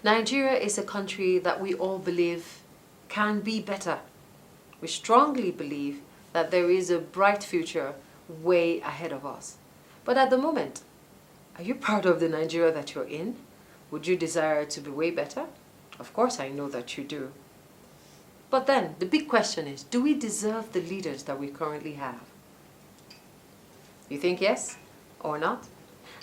Nigeria is a country that we all believe can be better. We strongly believe that there is a bright future way ahead of us. But at the moment, are you proud of the Nigeria that you're in? Would you desire it to be way better? Of course, I know that you do. But then, the big question is, do we deserve the leaders that we currently have? You think yes or not?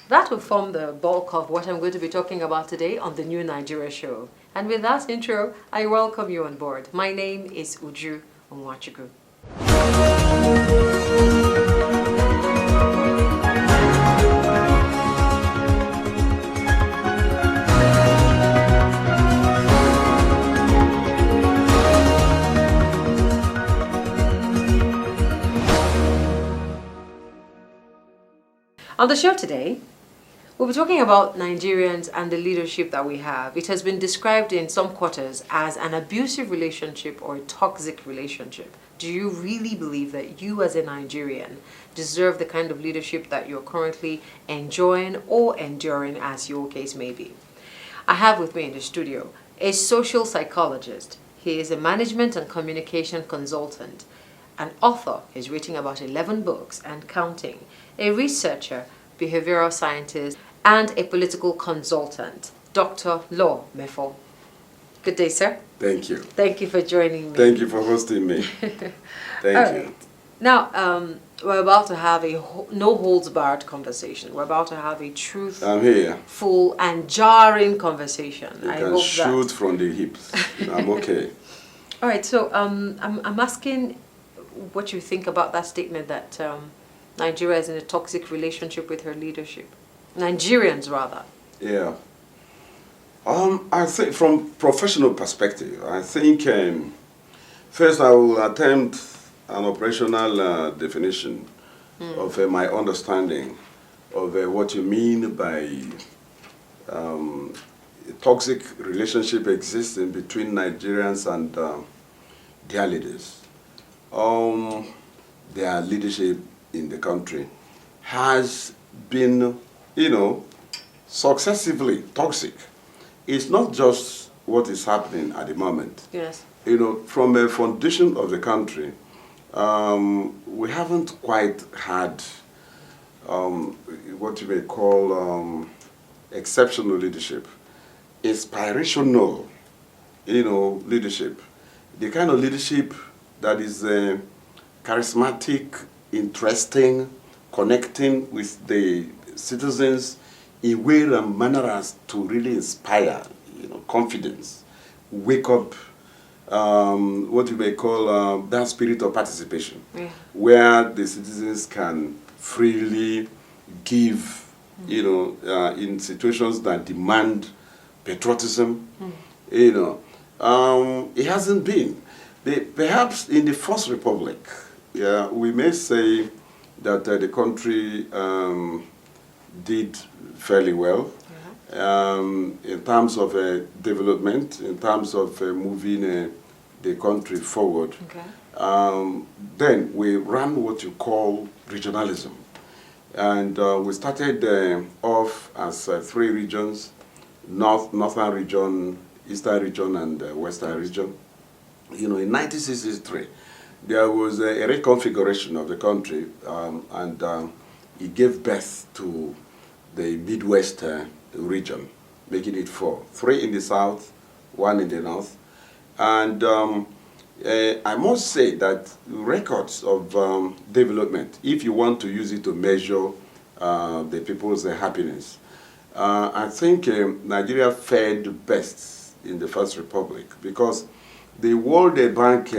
That will form the bulk of what I'm going to be talking about today on the New Nigeria Show. And with that intro, I welcome you on board. My name is Uju Onwachukwu. On the show today, we'll be talking about Nigerians and the leadership that we have. It has been described in some quarters as an abusive relationship or a toxic relationship. Do you really believe that you as a Nigerian deserve the kind of leadership that you're currently enjoying or enduring, as your case may be? I have with me in the studio a social psychologist. He is a management and communication consultant, an author. He's written about 11 books and counting, a researcher, behavioral scientist, and a political consultant, Dr. Law Mefor. Good day, sir. Thank you. Thank you for joining me. Thank you for hosting me. Thank you. Now, we're about to have a no-holds-barred conversation. We're about to have a truthful and jarring conversation. You can shoot from the hips. I'm okay. All right, so I'm asking what you think about that statement that Nigeria is in a toxic relationship with her leadership. Nigerians, rather. Yeah. I think from professional perspective, I think first I will attempt an operational definition of my understanding of what you mean by a toxic relationship existing between Nigerians and their leaders. Their leadership in the country has been, successively toxic. It's not just what is happening at the moment. Yes. From a foundation of the country, we haven't quite had what you may call exceptional leadership, inspirational, leadership, the kind of leadership that is charismatic, interesting, connecting with the citizens in way and manner as to really inspire, confidence, wake up, what you may call that spirit of participation, where the citizens can freely give, in situations that demand patriotism, it hasn't been. Perhaps in the First Republic, we may say that the country did fairly well in terms of development, in terms of moving the country forward. Okay. Then we ran what you call regionalism. And we started off as 3 regions, Northern region, Eastern region, and Western region. In 1963, there was a reconfiguration of the country, and it gave birth to the Midwest region, making it 4. 3 in the south, 1 in the north. And I must say that records of development, if you want to use it to measure the people's happiness, I think Nigeria fared best in the First Republic, because the World Bank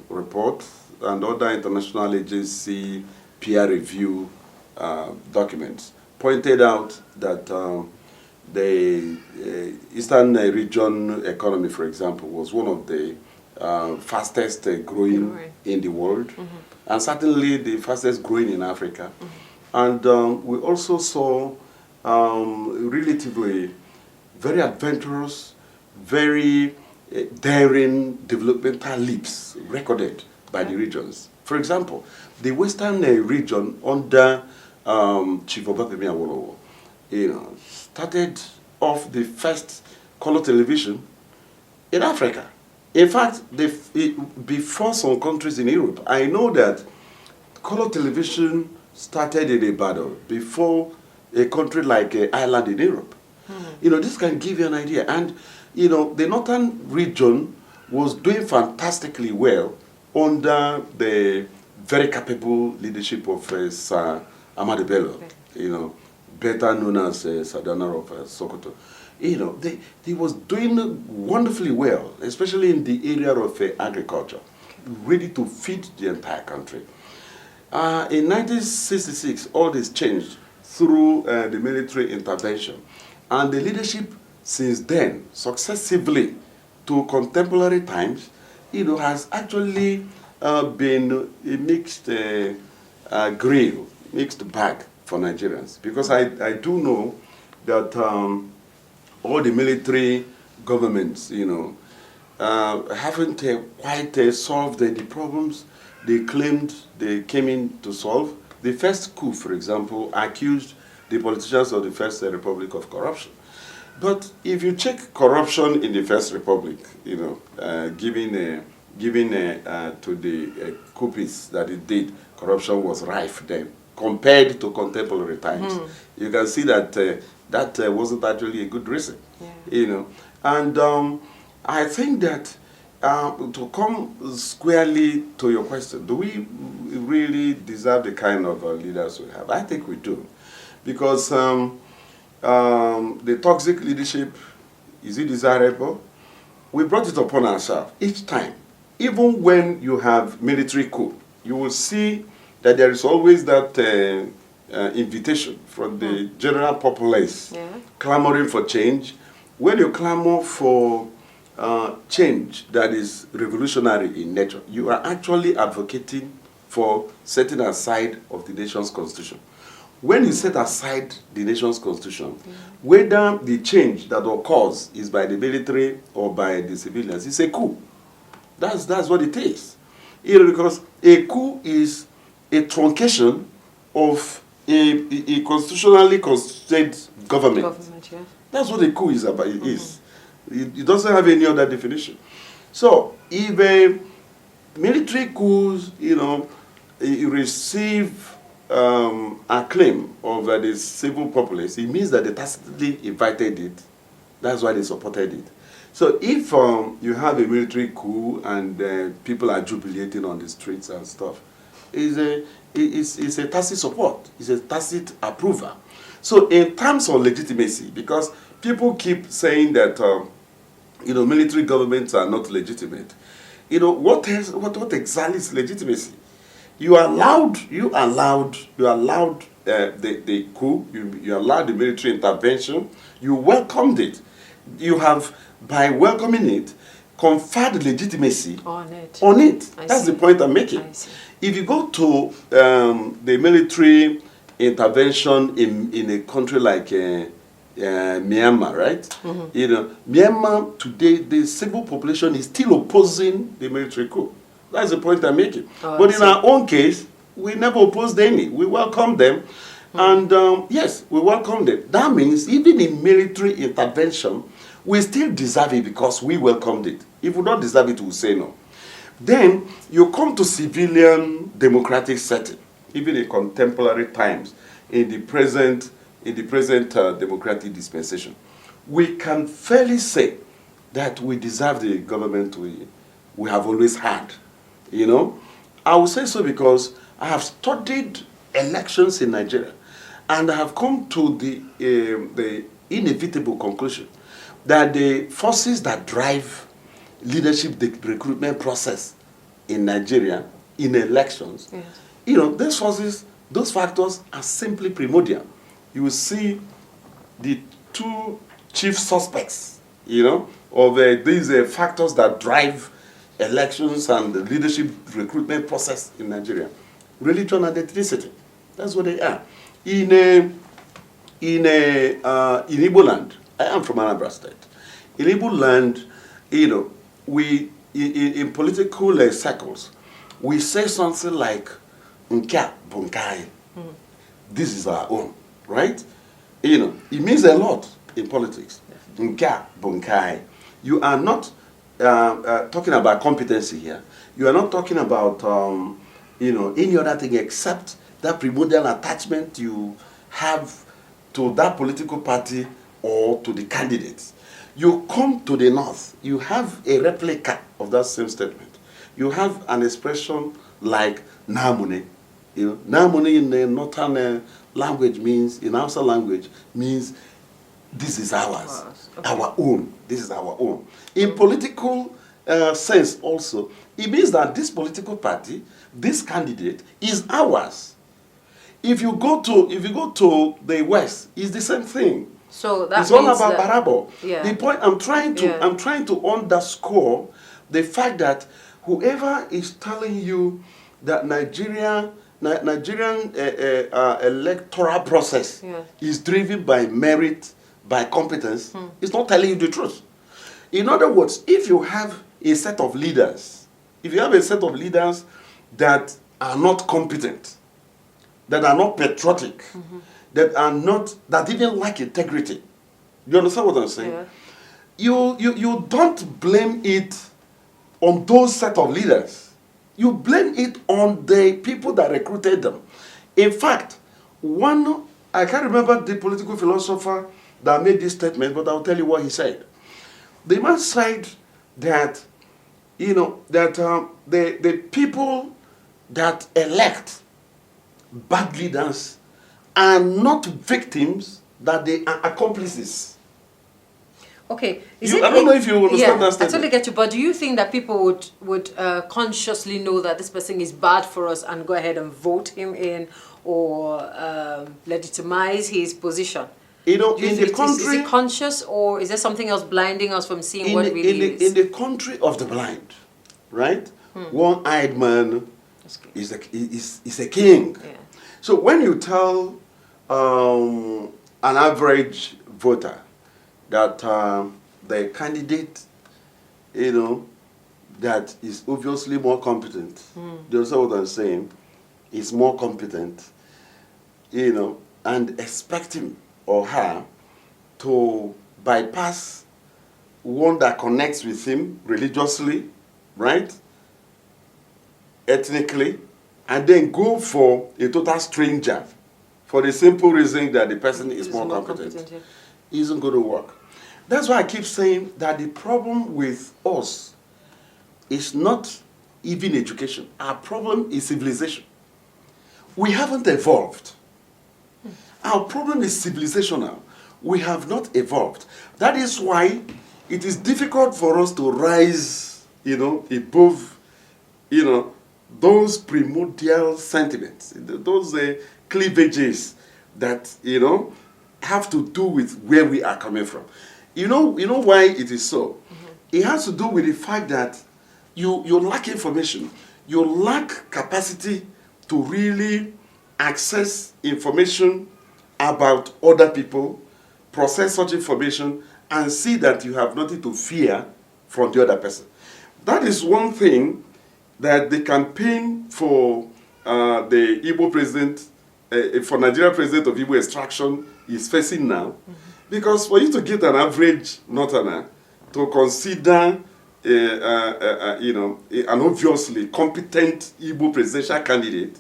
report and other international agency peer review documents pointed out that the Eastern region economy, for example, was one of the fastest growing in the world, and certainly the fastest growing in Africa. And we also saw relatively very adventurous, very daring developmental leaps recorded by the regions. For example, the Western region under Chief Obafemi Awolowo, started off the first color television in Africa. In fact, before some countries in Europe, I know that color television started in Ibadan before a country like Ireland in Europe. You know, this can give you an idea. And, you know, the northern region was doing fantastically well under the very capable leadership of Sir Ahmadu Bello, you know, better known as Sardauna of Sokoto. You know, he was doing wonderfully well, especially in the area of agriculture, ready to feed the entire country. In 1966, all this changed through the military intervention. And the leadership since then, successively to contemporary times, you know, has actually been a mixed grill, mixed bag for Nigerians. Because I do know that all the military governments, you know, haven't quite solved the problems they claimed they came in to solve. The first coup, for example, accused the politicians of the First Republic of corruption. But if you check corruption in the First Republic, you know, given to the coupists that it did, corruption was rife then. Compared to contemporary times, you can see that that wasn't actually a good reason, you know. And I think that to come squarely to your question, do we really deserve the kind of leaders we have? I think we do. Because the toxic leadership, is it desirable? We brought it upon ourselves each time. Even when you have military coup, you will see that there is always that invitation from the general populace clamoring for change. When you clamor for change that is revolutionary in nature, you are actually advocating for setting aside of the nation's constitution. When you set aside the nation's constitution, whether the change that occurs is by the military or by the civilians, it's a coup. That's what it is. You know, because a coup is a truncation of a constitutionally constituted government. That's what a coup is about. It is. It doesn't have any other definition. So if a military coups, you know, receive acclaim of the civil populace, it means that they tacitly invited it. That's why they supported it. So if you have a military coup and people are jubilating on the streets and stuff, it's a tacit support. It's a tacit approval. So in terms of legitimacy, because people keep saying that you know, military governments are not legitimate. You know, what exactly is legitimacy? You allowed the coup, you allowed the military intervention, you welcomed it. You have, by welcoming it, conferred legitimacy on it. That's the point I'm making. If you go to the military intervention in a country like Myanmar, right? You know, Myanmar today, the civil population is still opposing the military coup. That's the point I'm making. But in our own case, we never opposed any. We welcomed them. And yes, we welcomed them. That means even in military intervention, we still deserve it because we welcomed it. If we don't deserve it, we'll say no. Then you come to civilian democratic setting, even in contemporary times, in the present democratic dispensation. We can fairly say that we deserve the government we have always had. You know, I will say so because I have studied elections in Nigeria, and I have come to the inevitable conclusion that the forces that drive leadership, the recruitment process in Nigeria in elections, you know, those forces, those factors are simply primordial. You will see the two chief suspects, you know, of these factors that drive elections and the leadership recruitment process in Nigeria. Religion and ethnicity. That's what they are. In Igbo land, I am from Anambra State. In Igbo land, you know, we in political circles, we say something like "Nka bunkai." This is our own, right? You know, it means a lot in politics. Nka bunkai. You are not talking about competency here. You are not talking about any other thing except that primordial attachment you have to that political party or to the candidates. You come to the north, you have a replica of that same statement. You have an expression like Namune. Namune in the northern language means, in Hausa language, means this is ours, Okay. our own. This is our own. In political sense also, it means that this political party, this candidate, is ours. If you go to the West, it's the same thing. So that it's all means about that, Barabo. yeah. The point I'm trying to Yeah. I'm trying to underscore the fact that whoever is telling you that Nigerian electoral process Yeah. is driven by merit, by competence, is not telling you the truth. In other words, if you have a set of leaders, that are not competent, that are not patriotic, that even lack integrity, you understand what I'm saying? Yeah. You don't blame it on those set of leaders. You blame it on the people that recruited them. In fact, I can't remember the political philosopher that made this statement, but I'll tell you what he said. The man said that, the people that elect bad leaders are not victims, that they are accomplices. Okay. I don't know if you understand that I statement. totally get you. But do you think that people would consciously know that this person is bad for us and go ahead and vote him in or legitimize his position? Do Do you in think the country, is it conscious, or is there something else blinding us from seeing what really is? in the country of the blind, right? One-eyed man is a king. Yeah. So when you tell an average voter that the candidate, that is obviously more competent, do you understand what I'm saying? Is more competent, and expect him or her to bypass one that connects with him religiously, right? Ethnically, and then go for a total stranger for the simple reason that the person is more competent. Yeah. Isn't going to work. That's why I keep saying that the problem with us is not even education. Our problem is civilization. We haven't evolved. Our problem is civilizational. We have not evolved. That is why it is difficult for us to rise, above, those primordial sentiments, those cleavages that, have to do with where we are coming from. You know why it is so? It has to do with the fact that you lack information. You lack capacity to really access information about other people, process such information, and see that you have nothing to fear from the other person. That is one thing that the campaign for the Igbo president, for Nigeria president of Igbo extraction is facing now. Because for you to get an average northerner to consider an obviously competent Igbo presidential candidate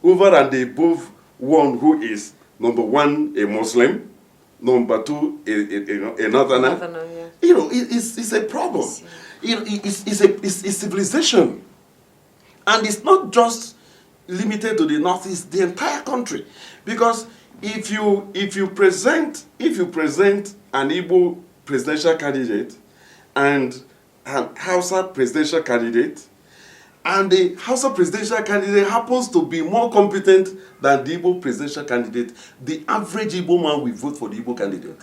over and above one who is, number one, a Muslim, number two, a northerner, Yeah. it's a problem. It's civilization. And it's not just limited to the north, it's the entire country. Because if you present an Igbo presidential candidate and an Hausa presidential candidate, and the Hausa presidential candidate happens to be more competent than the Igbo presidential candidate, the average Igbo man will vote for the Igbo candidate.